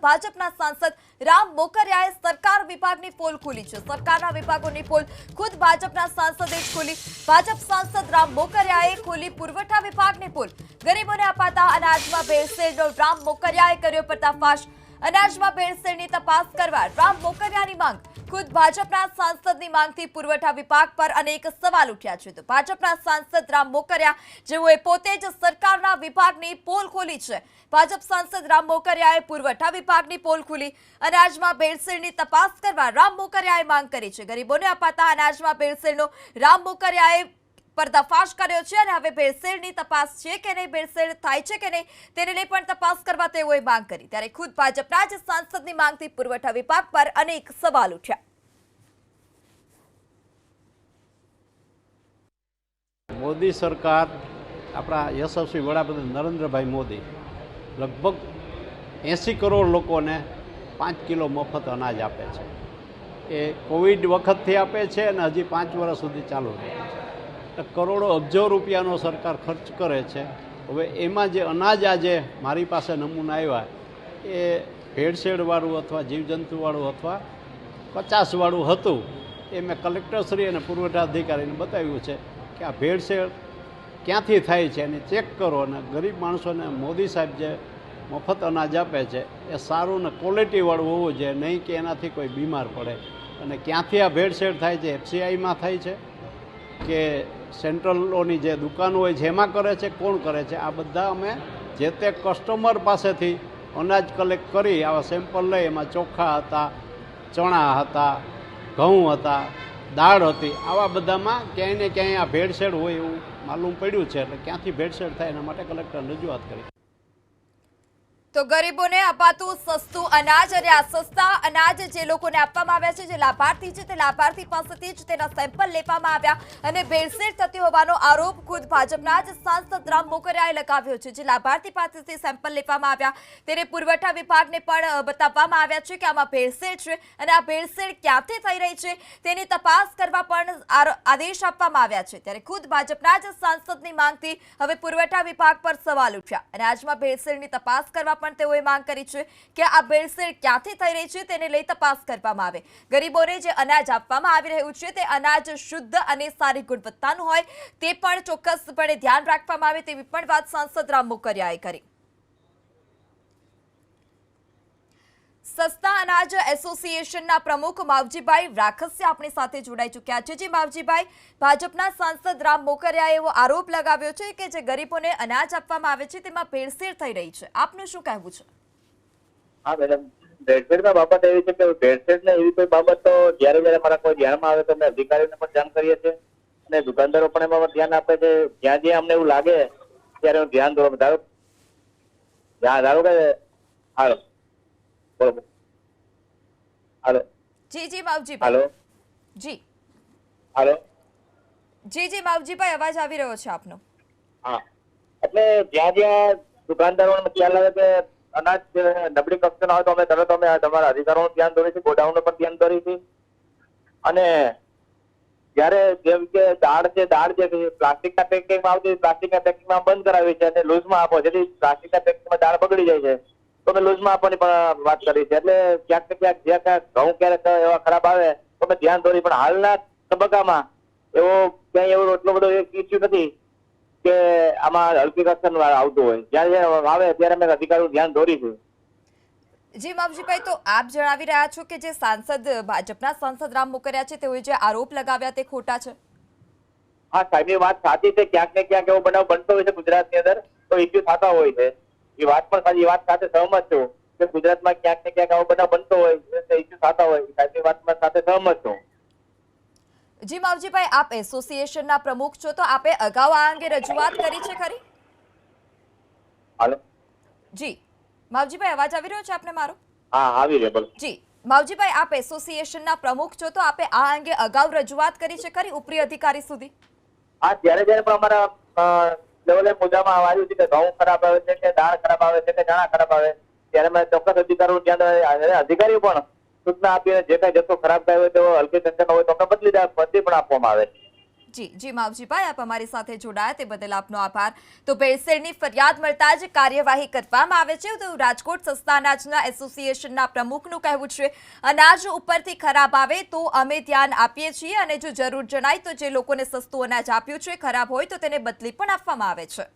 ભાજપના સાંસદ રામ મોકરિયાએ સરકાર વિભાગની પોલ ખોલી છે। સરકારના વિભાગોની પોલ ખુદ ભાજપના સાંસદે જ ખોલી। ભાજપ સાંસદ રામ મોકરિયાએ ખોલી પુરવઠા વિભાગની પોલ। ગરીબોને અપાતા અનાજમાં ભેળસેળનો રામ મોકરિયાએ કર્યો પર્દાફાશ। અનાજમાં ભેળસેળની તપાસ કરવા રામ મોકરિયાની માંગ। ખુદ ભાજપના સાંસદની માંગથી પુરવઠા વિભાગ પર અનેક સવાલ ઉઠ્યા છે। તો ભાજપના સાંસદ રામ મોકરિયા જેઓએ પોતે જ સરકારના વિભાગની પોલ ખોલી છે। ભાજપ સાંસદ રામ મોકરિયાએ પુરવઠા વિભાગની પોલ ખોલી। અનાજમાં ભેળસેળની તપાસ કરવા રામ મોકરિયાએ માંગ કરી છે। ગરીબોને અપાતા અનાજમાં ભેળસેળનો રામ મોકરિયાએ पर्दाफाश કર્યો છે અને હવે ભેળસેળની તપાસ છે કે નહીં, ભેળસેળ થાય છે કે નહીં તેને લઈ પણ તપાસ કરવા તેઓએ માંગ કરી। ત્યારે ખુદ ભાજપના જ સાંસદની માંગથી પુરવઠા વિભાગ પર અનેક સવાલ ઉઠ્યા। મોદી સરકાર આપણા યશસ્વી વડાપ્રધાન નરેન્દ્રભાઈ મોદી લગભગ 80 કરોડ લોકોને 5 કિલો મફત અનાજ આપે છે। એ કોવિડ વખતથી આપે છે અને હજી 5 વર્ષ સુધી ચાલુ રહે છે। કરોડો અબજો રૂપિયાનો સરકાર ખર્ચ કરે છે। હવે એમાં જે અનાજ આજે મારી પાસે નમૂના આવ્યા એ ભેળસેળવાળું અથવા જીવજંતુવાળું અથવા કચાસવાળું હતું। એ મેં કલેક્ટરશ્રી અને પુરવઠા અધિકારીને બતાવ્યું છે કે આ ભેળસેળ ક્યાંથી થાય છે અને ચેક કરો। અને ગરીબ માણસોને મોદી સાહેબ જે મફત અનાજ આપે છે એ સારું ને ક્વોલિટીવાળું હોવું જોઈએ, નહીં કે એનાથી કોઈ બીમાર પડે। અને ક્યાંથી આ ભેળસેળ થાય છે, FCIમાં થાય છે કે સેન્ટ્રલોની જે દુકાનો હોય છે એમાં કરે છે, કોણ કરે છે? આ બધા અમે જે તે કસ્ટમર પાસેથી અનાજ કલેક્ટ કરી આવા સેમ્પલ લઈ, એમાં ચોખા હતા, ચણા હતા, ઘઉં હતા, દાળ હતી, આવા બધામાં ક્યાંય ને ક્યાંય આ ભેળસેળ હોય એવું માલુમ પડ્યું છે। એટલે ક્યાંથી ભેળસેળ થાય એના માટે કલેક્ટર રજૂઆત કરી। તો ગરીબોને અપાતું સસ્તું અનાજ અને આ સસ્તા અનાજ જે લોકોને આપવામાં આવ્યા છે, જે લાભાર્થી છે તે લાભાર્થી પાસેથી જ તેના સેમ્પલ લેવામાં આવ્યા અને ભેળસેળ થતી હોવાનો આરોપ ખુદ ભાજપના જ સાંસદ રામ મોકરિયાએ લગાવ્યો છે। જે લાભાર્થી પાસેથી સેમ્પલ લેવામાં આવ્યા તેને પુરવઠા વિભાગને પણ બતાવવામાં આવ્યા છે કે આમાં ભેળસેળ છે અને આ ભેળસેળ ક્યાંથી થઈ રહી છે તેની તપાસ કરવા પણ આદેશ આપવામાં આવ્યા છે। ત્યારે ખુદ ભાજપના જ સાંસદની માંગથી હવે પુરવઠા વિભાગ પર સવાલ ઉઠ્યા। અનાજમાં ભેળસેળની તપાસ કરવા પણ તેઓએ માંગ કરી છે કે આ ભેળસેળ ક્યાંથી થઈ રહી છે તેને લઈ તપાસ કરવામાં આવે। ગરીબોને જે અનાજ આપવામાં આવી રહ્યું છે તે અનાજ શુદ્ધ અને સારી ગુણવત્તાનું હોય તે પણ ચોક્કસપણે ધ્યાન રાખવામાં આવે તેવી પણ વાત સાંસદ રામ મોકરિયાએ કરી। સસ્તા અનાજ એસોસિએશનના પ્રમુખ માવજીભાઈ રાખસિયા આપણી સાથે જોડાઈ ચૂક્યા છે। જે માવજીભાઈ, ભાજપના સાંસદ રામ મોકરિયાએ એવો આરોપ લગાવ્યો છે કે જે ગરીબોને અનાજ આપવામાં આવે છે તેમાં ભેળસેળ થઈ રહી છે, આપનું શું કહેવું છે? હા મેડમ, ભેળસેળના બાબત એવી છે કે ભેળસેળને એવી કોઈ બાબત તો જ્યારે મારા કોઈ ધ્યાનમાં આવે તો અમે અધિકારીઓને પણ જાણ કરીએ છીએ અને દુકાનદારો પણ એમાં ધ્યાન આપે છે। જ્યાં અમને એવું લાગે ત્યારે હું ધ્યાન દોરું। ધારો કે હાલો બરોબર, હાલો જી માવજીભાઈ, હાલો જી હાલો જી માવજીભાઈ, અવાજ આવી રહ્યો છે આપનો। હા, એટલે જ્યાં દુકાનદારોને ખ્યાલ આવે કે અનાજ નબળી કક્ષાના હોય તો અમે તરત તમારા અધિકારોનું ધ્યાન દોરીશું, ગોડાઉનનું પણ ધ્યાન દોરીશું। અને જયારે જેમ કે દાળ જે પ્લાસ્ટિકના પેકિંગમાં આવતી પ્લાસ્ટિકના પેકિંગમાં બંધ કરાવી છે અને લૂઝમાં આપો, જેથી પ્લાસ્ટિકના પેકિંગમાં દાળ બગડી જાય છે તો અમે લૂઝમાં આપવાની પણ વાત કરી છે। એટલે ક્યાંક ને ક્યાંક જે ઘઉં ક્યારેક એવા ખરાબ આવે તો અમે ધ્યાન દોરી, પણ હાલના તબક્કામાં એવો ક્યાંય એવો એટલો બધો ઇસ્યુ નથી કે આમાં હલકી કક્ષાનું આવતું હોય। જ્યારે આવે ત્યારે અમે અધિકારીનું ધ્યાન દોરીશું। જી માવજીભાઈ, તો આપ જણાવી રહ્યા છો કે જે સાંસદ ભાજપના સાંસદ રામ મોકરિયા છે તેઓએ જે આરોપ લગાવ્યા તે ખોટા છે? હા સાહેબની વાત સાચી છે। ક્યાંક ને ક્યાંક એવો બનાવ બનતો હોય છે ગુજરાતની અંદર તો ઇસ્યુ થતા હોય છે। એ વાત પણ સાચી, વાત સાથે સહમત છું કે ગુજરાતમાં ક્યાંક ને ક્યાંક આવો બનાવ બનતો હોય, ઇસ્યુ થતા હોય, સાહેબની વાતમાં સાથે સહમત છું। જી માવજીભાઈ, આપ એસોસિએશનના પ્રમુખ છો તો આપે અગાઉ આ અંગે રજૂઆત કરી છે ખરી? હાલો જી માવજીભાઈ, અવાજ આવી રહ્યો છે આપને મારો? હા આવી રહ્યો, બોલો। જી માવજીભાઈ, આપ એસોસિએશનના પ્રમુખ છો તો આપે આ અંગે અગાઉ રજૂઆત કરી છે ખરી ઉપરી અધિકારી સુધી? હા, જ્યારે પણ અમારા લેવલે મુદ્દામાં આવ્યું છે કે ઘઉં ખરાબ આવે છે કે દાળ ખરાબ આવે છે કે ચણા ખરાબ આવે ત્યારે અમે ચોક્કસ અધિકારીનું ધ્યાન, અધિકારીઓ પણ સૂચના આપીને જે કઈ જથ્થો ખરાબ થયો હોય તો હલકી કક્ષાનો હોય તો અમે બદલી પણ આપવામાં આવે। જી માવજીભાઈ, આપ અમારી સાથે જોડાયા તે બદલ આપનો આભાર. તો ભેળસેળની ફરિયાદ મળતા જ કાર્યવાહી કરવામાં આવે છે તો રાજકોટ સસ્તા અનાજના એસોસિએશનના પ્રમુખનું કહેવું છે, અનાજ ઉપરથી ખરાબ આવે તો અમે ધ્યાન આપીએ છીએ અને જો જરૂર જણાય તો જે લોકોને સસ્તું અનાજ આપ્યું છે ખરાબ હોય તો તેને બદલી પણ આપવામાં આવે છે.